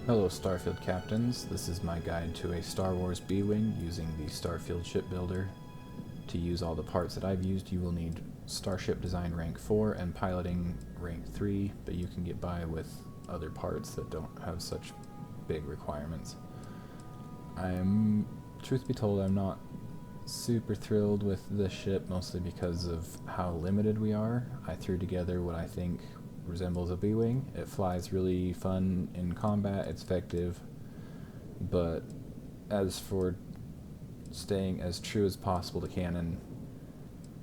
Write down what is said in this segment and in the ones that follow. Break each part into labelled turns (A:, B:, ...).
A: Hello Starfield captains, this is my guide to a Star Wars B-Wing using the Starfield shipbuilder. To use all the parts that I've used, you will need Starship Design Rank 4 and Piloting Rank 3, but you can get by with other parts that don't have such big requirements. Truth be told, I'm not super thrilled with this ship, mostly because of how limited we are. I threw together what I think resembles a B-Wing. It flies really fun in combat, it's effective, but as for staying as true as possible to canon,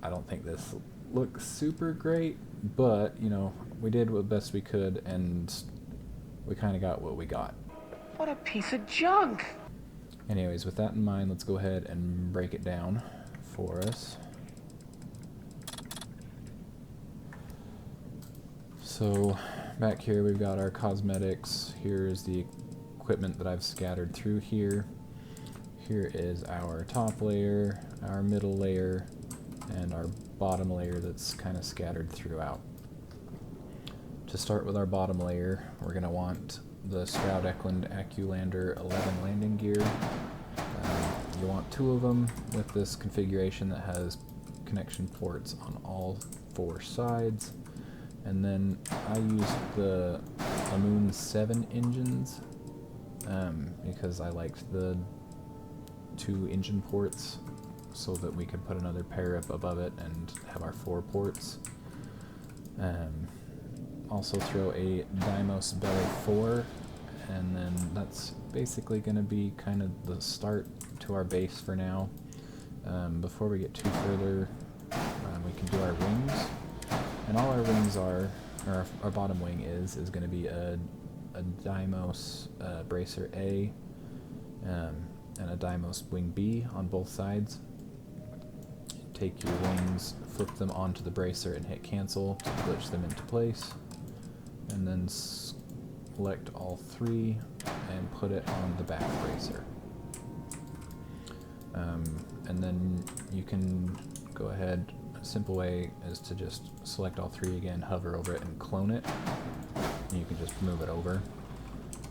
A: I don't think this looks super great, but, you know, we did what best we could, and we kind of got what we got.
B: What a piece of junk!
A: Anyways, with that in mind, let's go ahead and break it down for us. So, back here we've got our cosmetics. Here is the equipment that I've scattered through here. Here is our top layer, our middle layer, and our bottom layer that's kind of scattered throughout. To start with our bottom layer, we're going to want the Stroud Eklund Acculander 11 landing gear. You want 2 of them with this configuration that has connection ports on all 4 sides. And then I used the Moon 7 engines because I liked the 2 engine ports so that we could put another pair up above it and have our 4 ports. Also throw a Deimos Belly 4, and then that's basically going to be kind of the start to our base for now. Before we get too further, we can do our wings. And all our wings are, or our bottom wing is going to be a Deimos Bracer A and a Deimos Wing B on both sides. Take your wings, flip them onto the bracer and hit cancel to glitch them into place. And then select all 3 and put it on the back bracer. And then you can go ahead. A simple way is to just select all 3 again, hover over it, and clone it. And you can just move it over.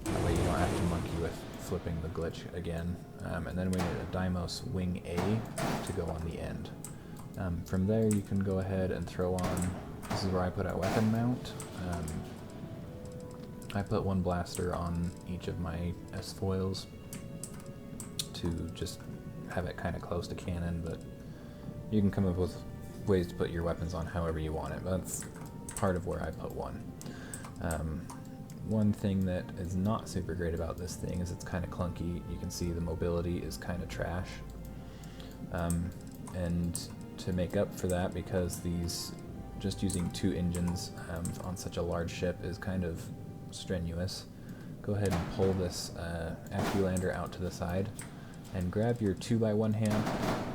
A: That way you don't have to monkey with flipping the glitch again. And then we need a Deimos Wing A to go on the end. From there you can go ahead and throw on, this is where I put a weapon mount. I put 1 blaster on each of my S-foils to just have it kind of close to cannon, but you can come up with ways to put your weapons on however you want it. That's part of where I put 1. One thing that is not super great about this thing is it's kind of clunky. You can see the mobility is kind of trash. And to make up for that, because just using 2 engines on such a large ship is kind of strenuous, go ahead and pull this Acculander out to the side and grab your 2x1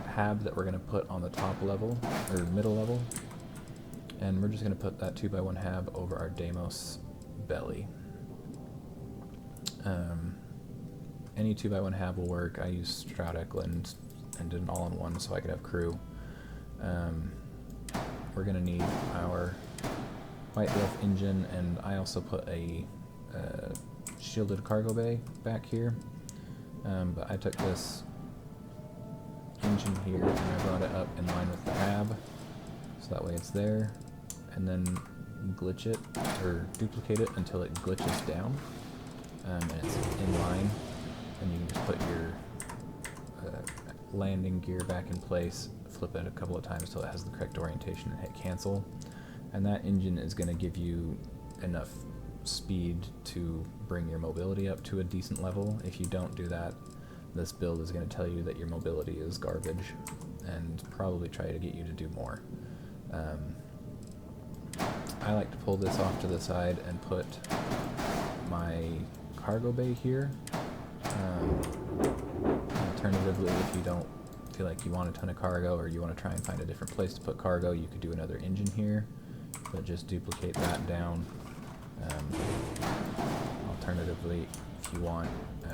A: hab that we're going to put on the top level, or middle level, and we're just going to put that 2x1 hab over our Deimos belly. Any 2x1 hab will work. I used Stroud Eklund and did an all-in-one so I could have crew. We're going to need our White Wolf engine, and I also put a shielded cargo bay back here. But I took this engine here and I brought it up in line with the hab, so that way it's there, and then glitch it, or duplicate it until it glitches down, and it's in line, and you can just put your landing gear back in place, flip it a couple of times until it has the correct orientation, and hit cancel. And that engine is going to give you enough speed to bring your mobility up to a decent level. If you don't do that, this build is going to tell you that your mobility is garbage and probably try to get you to do more. I like to pull this off to the side and put my cargo bay here. Alternatively, if you don't feel like you want a ton of cargo, or you want to try and find a different place to put cargo, you could do another engine here, but just duplicate that down. Alternatively, if you want, you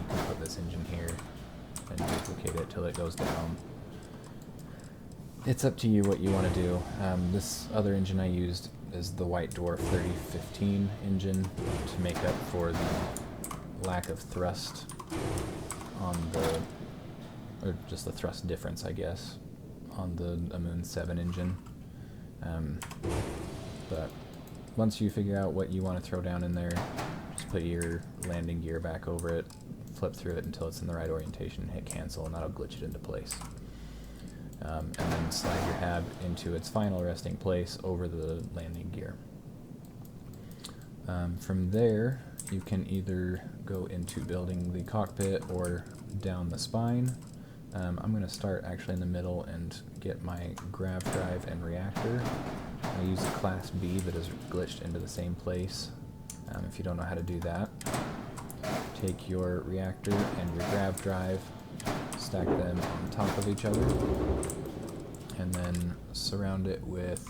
A: can put this engine here and duplicate it till it goes down. It's up to you what you want to do. This other engine I used is the White Dwarf 3015 engine to make up for the lack of thrust on the, or just the thrust difference, I guess, on the Amoon 7 engine. But once you figure out what you want to throw down in there, just put your landing gear back over it, flip through it until it's in the right orientation, hit cancel, and that'll glitch it into place. And then slide your hab into its final resting place over the landing gear. From there, you can either go into building the cockpit or down the spine. I'm going to start actually in the middle and get my Grav drive and reactor. I use a Class B that is glitched into the same place. If you don't know how to do that, take your reactor and your Grav drive, stack them on top of each other, and then surround it with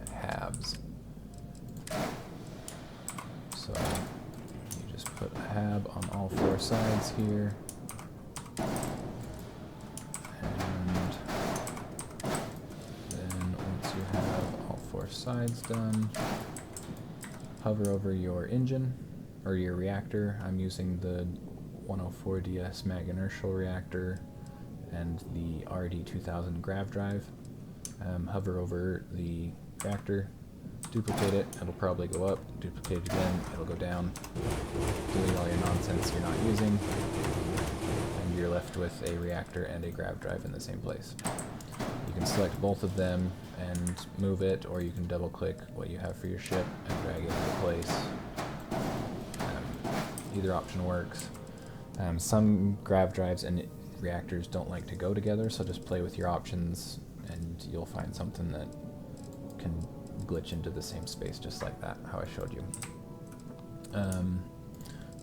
A: habs. So you just put a hab on all four sides here, and then once you have all four sides done, hover over your engine, or your reactor. I'm using the 104DS mag inertial reactor and the RD2000 Grav drive. Hover over the reactor, duplicate it, it'll probably go up, duplicate it again, it'll go down, delete all your nonsense you're not using, and you're left with a reactor and a Grav drive in the same place. You can select both of them and move it, or you can double click what you have for your ship and drag it into place. Either option works. Some Grav drives and reactors don't like to go together, so just play with your options and you'll find something that can glitch into the same space just like that, how I showed you.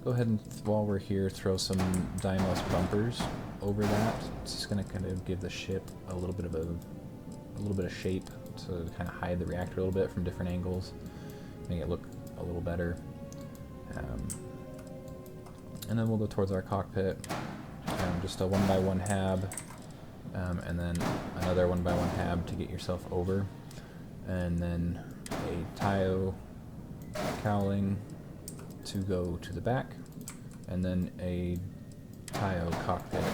A: Go ahead and, while we're here, throw some Dymos bumpers over that. It's just going to kind of give the ship a little bit of shape to kind of hide the reactor a little bit from different angles, make it look a little better. And then we'll go towards our cockpit. Just a 1x1 hab, and then another 1x1 hab to get yourself over, and then a Taio cowling to go to the back, and then a Taio cockpit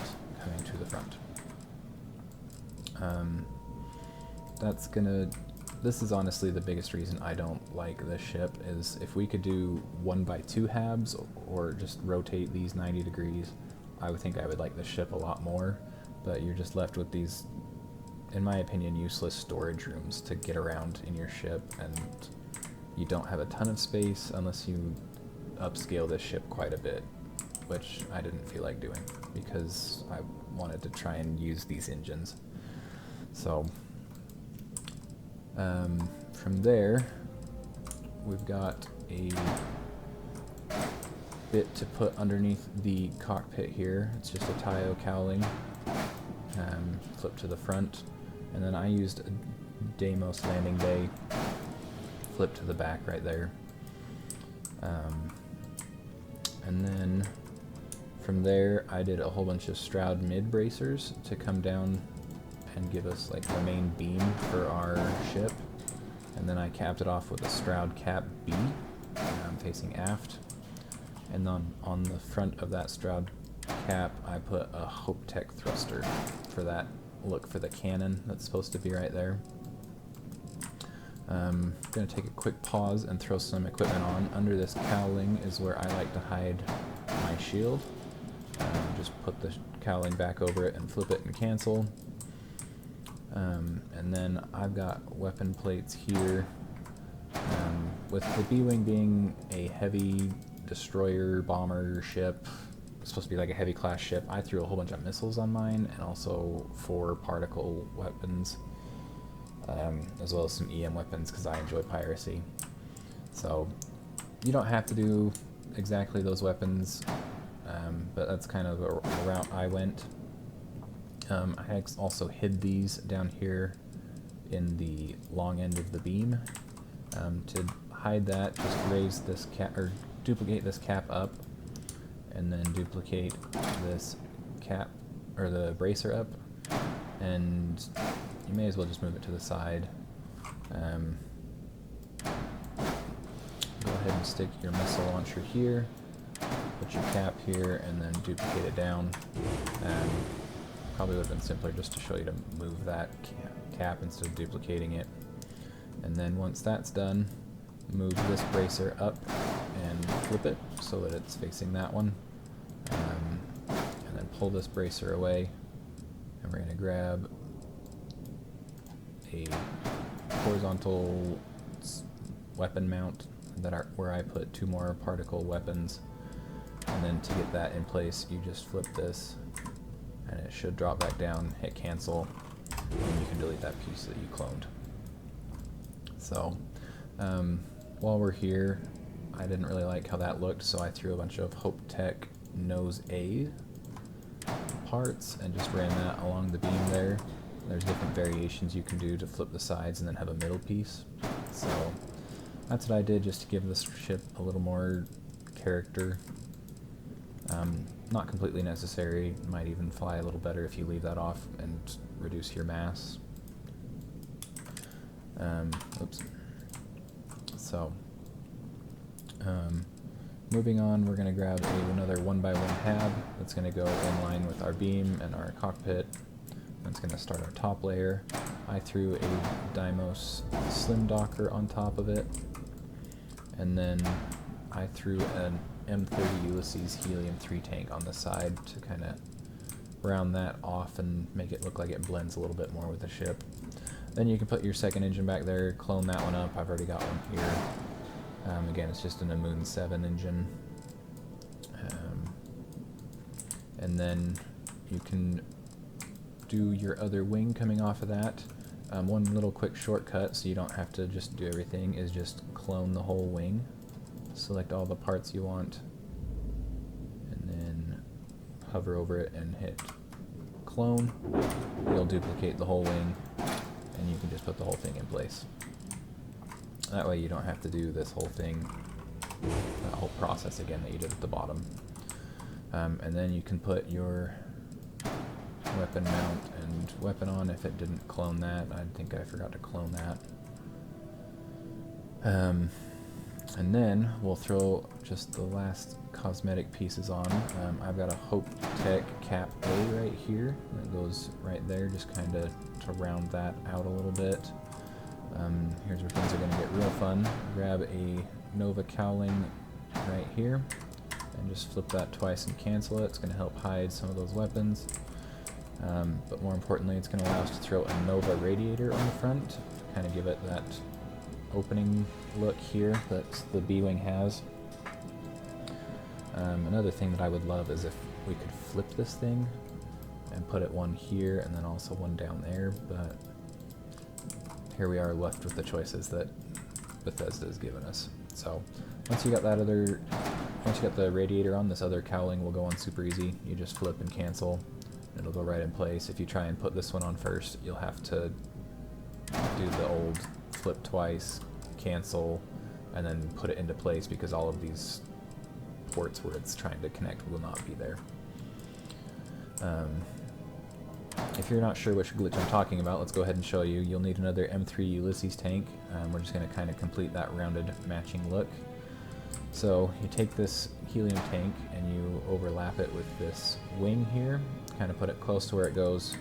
A: coming to the front. This is honestly the biggest reason I don't like this ship, is if we could do 1x2 habs or just rotate these 90 degrees, I would think I would like this ship a lot more, but you're just left with these, in my opinion, useless storage rooms to get around in your ship, and you don't have a ton of space unless you upscale this ship quite a bit, which I didn't feel like doing because I wanted to try and use these engines. So from there, we've got a bit to put underneath the cockpit here. It's just a Taio cowling, flip to the front, and then I used a Deimos landing bay, flip to the back right there. And then from there, I did a whole bunch of Stroud mid bracers to come down and give us like the main beam for our ship, and then I capped it off with a Stroud cap B facing aft, and then on the front of that Stroud cap I put a Hope Tech thruster for that look for the cannon that's supposed to be right there. I'm going to take a quick pause and throw some equipment on. Under this cowling is where I like to hide my shield. Just put the cowling back over it and flip it and cancel. And then I've got weapon plates here. With the B-Wing being a heavy destroyer bomber ship, it's supposed to be like a heavy class ship, I threw a whole bunch of missiles on mine, and also 4 particle weapons, as well as some EM weapons because I enjoy piracy. So you don't have to do exactly those weapons, but that's kind of a route I went. I also hid these down here in the long end of the beam. To hide that, just raise this cap, or duplicate this cap up, and then duplicate this cap, or the bracer up, and you may as well just move it to the side. ahead and stick your missile launcher here, put your cap here, and then duplicate it down. Probably would have been simpler just to show you to move that cap instead of duplicating it. And then once that's done, move this bracer up and flip it so that it's facing that one. And then pull this bracer away, and we're going to grab a horizontal weapon mount where I put 2 more particle weapons. And then to get that in place, you just flip this, and it should drop back down, hit cancel, and you can delete that piece that you cloned. So, while we're here, I didn't really like how that looked, so I threw a bunch of Hope Tech Nose A parts and just ran that along the beam there. There's different variations you can do to flip the sides and then have a middle piece. So that's what I did, just to give this ship a little more character. Not completely necessary, might even fly a little better if you leave that off and reduce your mass. Oops. So, moving on, we're going to grab another 1x1 hab that's going to go in line with our beam and our cockpit. That's going to start our top layer. I threw a Deimos Slim Docker on top of it, and then I threw an M30 Ulysses Helium-3 tank on the side to kind of round that off and make it look like it blends a little bit more with the ship. Then you can put your second engine back there, clone that one up. I've already got one here. Again, it's just an Amoon 7 engine. And then you can do your other wing coming off of that. One little quick shortcut, so you don't have to just do everything, is just clone the whole wing. Select all the parts you want, and then hover over it and hit clone. You'll duplicate the whole wing, and you can just put the whole thing in place. That way you don't have to do this whole thing, that whole process again that you did at the bottom. And then you can put your weapon mount and weapon on if it didn't clone that. I think I forgot to clone that. And then we'll throw just the last cosmetic pieces on. I've got a Hope Tech Cap A right here that goes right there, just kind of to round that out a little bit. Here's where things are going to get real fun. Grab a Nova Cowling right here and just flip that twice and cancel it. It's going to help hide some of those weapons. But more importantly, it's going to allow us to throw a Nova Radiator on the front, kind of give it that opening look here that the B-Wing has. Another thing that I would love is if we could flip this thing and put it one here and then also one down there, but here we are left with the choices that Bethesda has given us. So once you got the radiator on, this other cowling will go on super easy. You just flip and cancel, and it'll go right in place. If you try and put this one on first, you'll have to do the old flip twice, cancel, and then put it into place, because all of these ports where it's trying to connect will not be there. If you're not sure which glitch I'm talking about, let's go ahead and show you. You'll need another M3 Ulysses tank. We're just going to kind of complete that rounded matching look. So you take this helium tank and you overlap it with this wing here, kind of put it close to where it goes,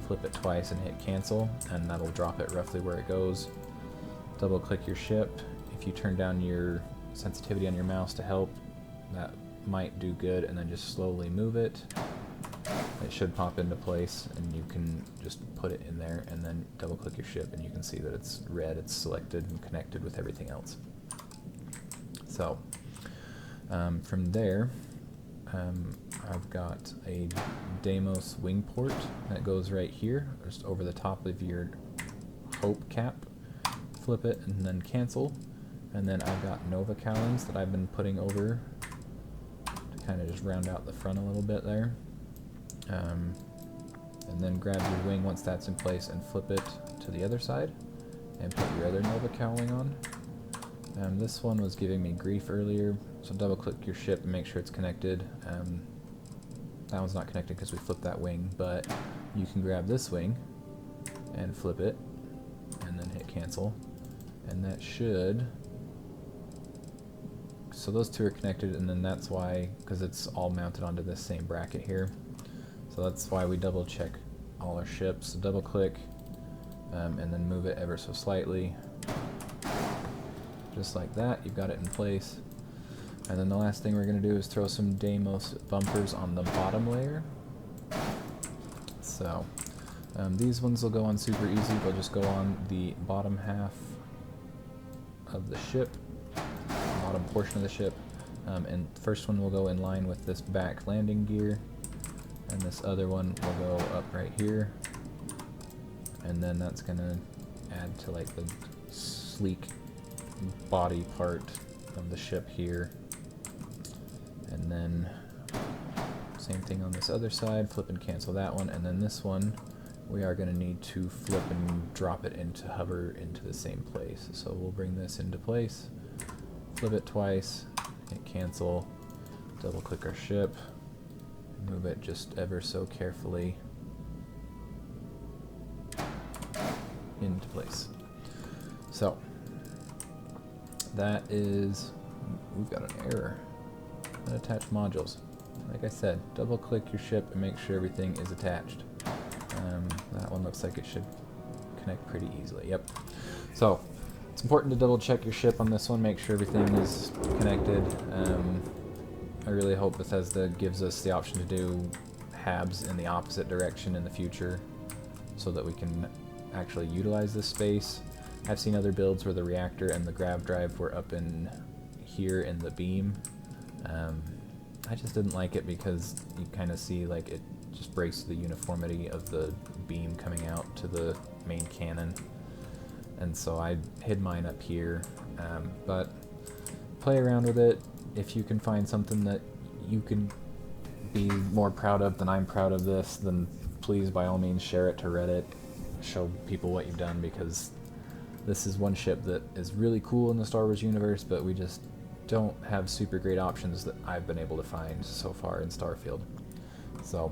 A: flip it twice and hit cancel, and that'll drop it roughly where it goes. Double click your ship. If you turn down your sensitivity on your mouse to help, that might do good, and then just slowly move it. It should pop into place, and you can just put it in there, and then double click your ship, and you can see that it's red, it's selected and connected with everything else. So from there, I've got a Deimos wing port that goes right here, just over the top of your Hope cap. Flip it and then cancel, and then I've got Nova cowlings that I've been putting over to kind of just round out the front a little bit there. And then grab your wing once that's in place and flip it to the other side and put your other Nova cowling on. This one was giving me grief earlier, so double click your ship and make sure it's connected. That one's not connected because we flipped that wing, but you can grab this wing and flip it and then hit cancel, and that should so those two are connected, and then that's why, because it's all mounted onto this same bracket here. So that's why we double check all our ships. So double click, and then move it ever so slightly. Just like that, you've got it in place. And then the last thing we're going to do is throw some Deimos bumpers on the bottom layer. So these ones will go on super easy. They'll just go on the bottom half of the ship, bottom portion of the ship. And the first one will go in line with this back landing gear, and this other one will go up right here. And then that's going to add to like the sleek body part of the ship here. And then same thing on this other side, flip and cancel that one, and then this one we are going to need to flip and drop it into hover into the same place. So we'll bring this into place, flip it twice, hit cancel, double click our ship, move it just ever so carefully into place. So that is, we've got an error. Unattached modules. Like I said, double click your ship and make sure everything is attached. That one looks like it should connect pretty easily. Yep. So it's important to double check your ship on this one, make sure everything is connected. I really hope Bethesda gives us the option to do HABs in the opposite direction in the future so that we can actually utilize this space. I've seen other builds where the reactor and the grav drive were up in here in the beam. I just didn't like it because you kind of see like it just breaks the uniformity of the beam coming out to the main cannon, and so I hid mine up here. But play around with it. If you can find something that you can be more proud of than I'm proud of this, then please by all means share it to Reddit, show people what you've done, because this is one ship that is really cool in the Star Wars universe, but we just don't have super great options that I've been able to find so far in Starfield. So,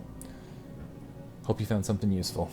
A: hope you found something useful.